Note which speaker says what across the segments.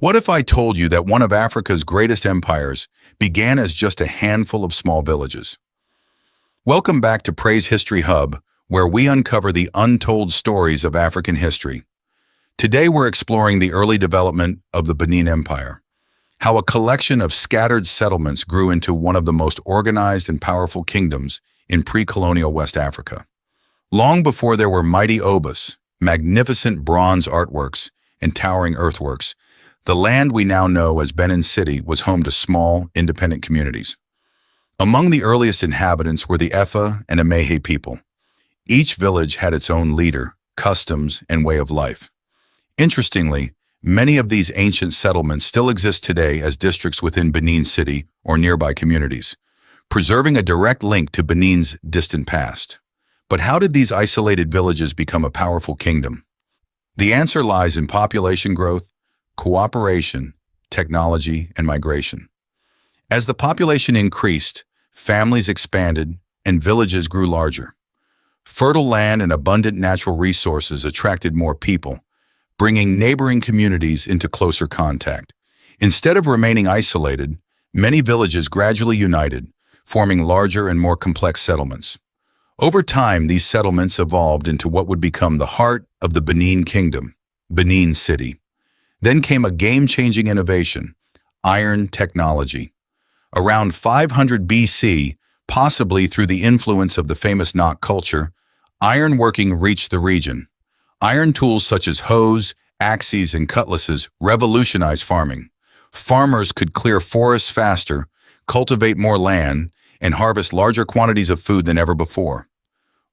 Speaker 1: What if I told you that one of Africa's greatest empires began as just a handful of small villages? Welcome back to Praise History Hub, where we uncover the untold stories of African history. Today we're exploring the early development of the Benin Empire, how a collection of scattered settlements grew into one of the most organized and powerful kingdoms in pre-colonial West Africa. Long before there were mighty obus, magnificent bronze artworks, and towering earthworks, the land we now know as Benin City was home to small, independent communities. Among the earliest inhabitants were the Efa and Emehe people. Each village had its own leader, customs, and way of life. Interestingly, many of these ancient settlements still exist today as districts within Benin City or nearby communities, preserving a direct link to Benin's distant past. But how did these isolated villages become a powerful kingdom? The answer lies in population growth, cooperation, technology, and migration. As the population increased, families expanded, and villages grew larger. Fertile land and abundant natural resources attracted more people, bringing neighboring communities into closer contact. Instead of remaining isolated, many villages gradually united, forming larger and more complex settlements. Over time, these settlements evolved into what would become the heart of the Benin Kingdom, Benin City. Then came a game-changing innovation, iron technology. Around 500 BC, possibly through the influence of the famous knot culture, ironworking reached the region. Iron tools such as hoes, axes, and cutlasses revolutionized farming. Farmers could clear forests faster, cultivate more land, and harvest larger quantities of food than ever before.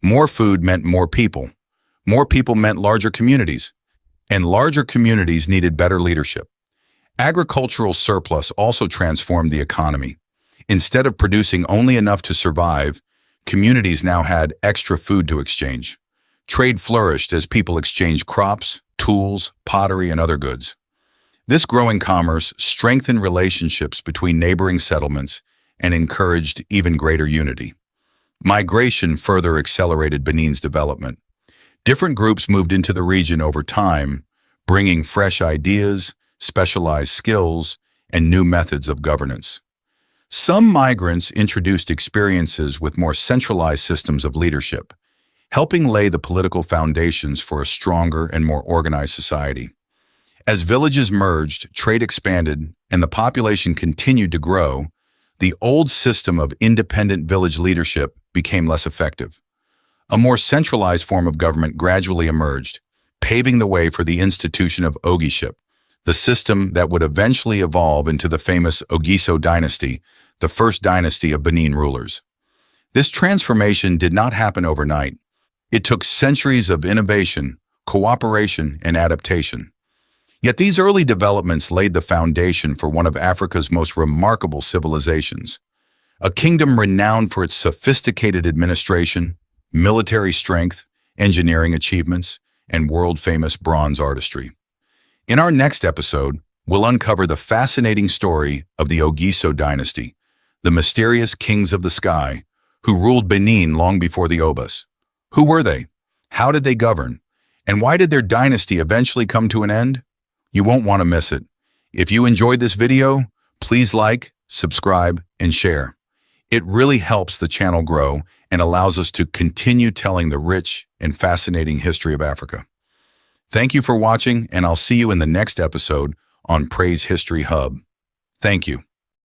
Speaker 1: More food meant more people. More people meant larger communities. And larger communities needed better leadership. Agricultural surplus also transformed the economy. Instead of producing only enough to survive, communities now had extra food to exchange. Trade flourished as people exchanged crops, tools, pottery, and other goods. This growing commerce strengthened relationships between neighboring settlements and encouraged even greater unity. Migration further accelerated Benin's development. Different groups moved into the region over time, bringing fresh ideas, specialized skills, and new methods of governance. Some migrants introduced experiences with more centralized systems of leadership, helping lay the political foundations for a stronger and more organized society. As villages merged, trade expanded, and the population continued to grow, the old system of independent village leadership became less effective. A more centralized form of government gradually emerged, paving the way for the institution of Ogieship, the system that would eventually evolve into the famous Ogiso Dynasty, the first dynasty of Benin rulers. This transformation did not happen overnight. It took centuries of innovation, cooperation, and adaptation. Yet these early developments laid the foundation for one of Africa's most remarkable civilizations, a kingdom renowned for its sophisticated administration, military strength, engineering achievements, and world-famous bronze artistry. In our next episode, we'll uncover the fascinating story of the Ogiso Dynasty, the mysterious kings of the sky, who ruled Benin long before the Obus. Who were they? How did they govern? And why did their dynasty eventually come to an end? You won't want to miss it. If you enjoyed this video, please like, subscribe, and share. It really helps the channel grow and allows us to continue telling the rich and fascinating history of Africa. Thank you for watching, and I'll see you in the next episode on Praise History Hub. Thank you.